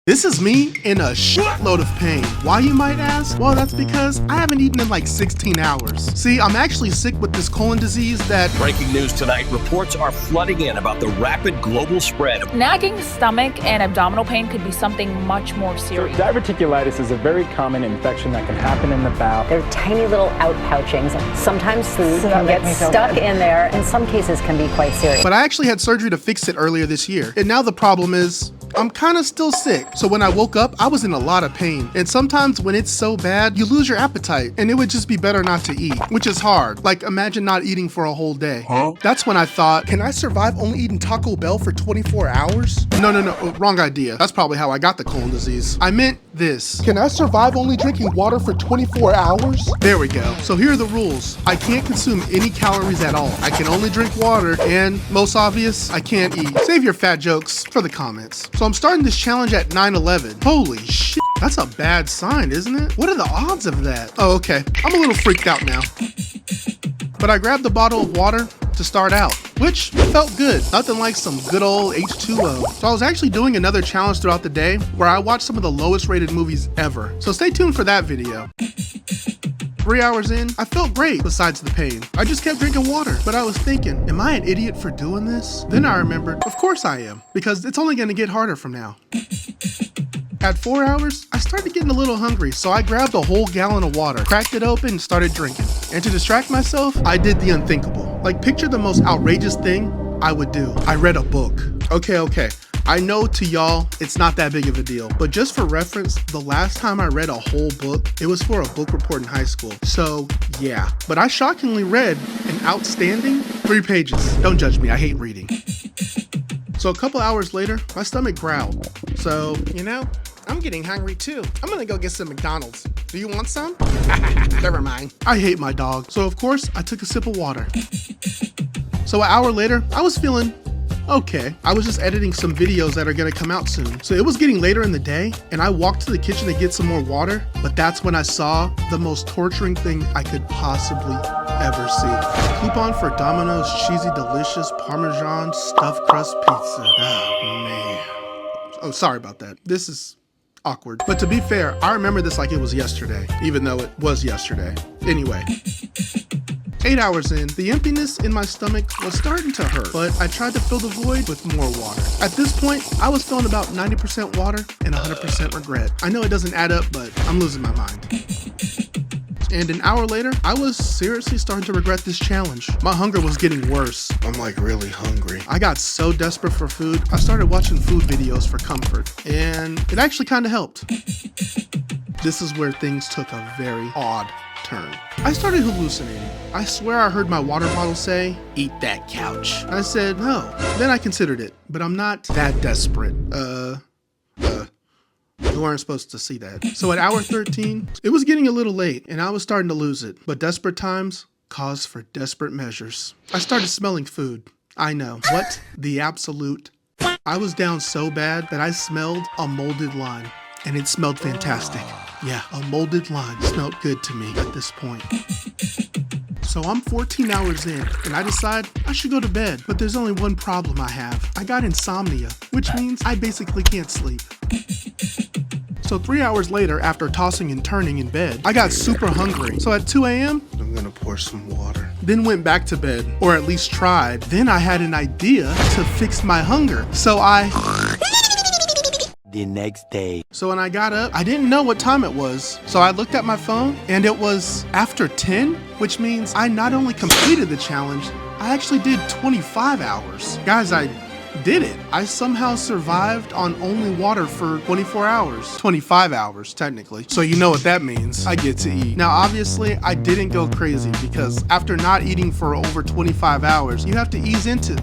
This is me in a shitload of pain. Why, you might ask? Well, that's because I haven't eaten in like 16 hours. See, I'm actually sick with this colon disease that... Breaking news tonight, reports are flooding in about the rapid global spread. Nagging stomach and abdominal pain could be something much more serious. Diverticulitis is a very common infection that can happen in the bowel. They're tiny little outpouchings. Sometimes food can get stuck in there. In some cases can be quite serious. But I actually had surgery to fix it earlier this year. And now the problem is, I'm kind of still sick. So when I woke up, I was in a lot of pain. And sometimes when it's so bad, you lose your appetite. And it would just be better not to eat, which is hard. Like, imagine not eating for a whole day. That's when I thought, can I survive only eating Taco Bell for 24 hours? No, wrong idea. That's probably how I got the colon disease. I meant this. Can I survive only drinking water for 24 hours? There we go. So here are the rules. I can't consume any calories at all. I can only drink water, and most obvious, I can't eat. Save your fat jokes for the comments. So I'm starting this challenge at 9:11. Holy shit. That's a bad sign, isn't it? What are the odds of that? Oh, okay. I'm a little freaked out now. But I grabbed a bottle of water to start out, which felt good. Nothing like some good old H2O. So I was actually doing another challenge throughout the day where I watched some of the lowest rated movies ever. So stay tuned for that video. 3 hours in, I felt great besides the pain. I just kept drinking water, but I was thinking, am I an idiot for doing this? Then I remembered, of course I am, because it's only gonna get harder from now. At 4 hours, I started getting a little hungry, so I grabbed a whole gallon of water, cracked it open, and started drinking. And to distract myself, I did the unthinkable. Like, picture the most outrageous thing I would do. I read a book. Okay. I know to y'all, it's not that big of a deal, but just for reference, the last time I read a whole book, it was for a book report in high school. So yeah, but I shockingly read an outstanding 3 pages. Don't judge me, I hate reading. So a couple hours later, my stomach growled. So, you know, I'm getting hungry too. I'm gonna go get some McDonald's. Do you want some? Never mind. I hate my dog. So of course, I took a sip of water. So an hour later, I was feeling okay. I was just editing some videos that are gonna come out soon. So it was getting later in the day, and I walked to the kitchen to get some more water, but that's when I saw the most torturing thing I could possibly ever see. Coupon for Domino's Cheesy Delicious Parmesan Stuffed Crust Pizza. Oh, man. Oh, sorry about that. This is awkward. But to be fair, I remember this like it was yesterday, even though it was yesterday. Anyway. 8 hours in, the emptiness in my stomach was starting to hurt, but I tried to fill the void with more water. At this point, I was feeling about 90% water and 100% regret. I know it doesn't add up, but I'm losing my mind. And an hour later, I was seriously starting to regret this challenge. My hunger was getting worse. I'm like really hungry. I got so desperate for food, I started watching food videos for comfort, and it actually kind of helped. This is where things took a very odd turn. I started hallucinating. I swear I heard my water bottle say, "Eat that couch." I said, no. Then I considered it, but I'm not that desperate. You weren't supposed to see that. So at hour 13, it was getting a little late and I was starting to lose it. But desperate times cause for desperate measures. I started smelling food. I know. What the absolute? I was down so bad that I smelled a molded lime. And it smelled fantastic. Yeah, a molded lime smelled good to me at this point. So I'm 14 hours in, and I decide I should go to bed. But there's only one problem I have. I got insomnia, which means I basically can't sleep. So 3 hours later, after tossing and turning in bed, I got super hungry. So at 2 a.m., I'm gonna pour some water. Then went back to bed, or at least tried. Then I had an idea to fix my hunger. So the next day. So when I got up, I didn't know what time it was. So I looked at my phone and it was after 10, which means I not only completed the challenge, I actually did 25 hours. Guys, I did it. I somehow survived on only water for 24 hours. 25 hours, technically. So you know what that means. I get to eat. Now, obviously, I didn't go crazy because after not eating for over 25 hours, you have to ease into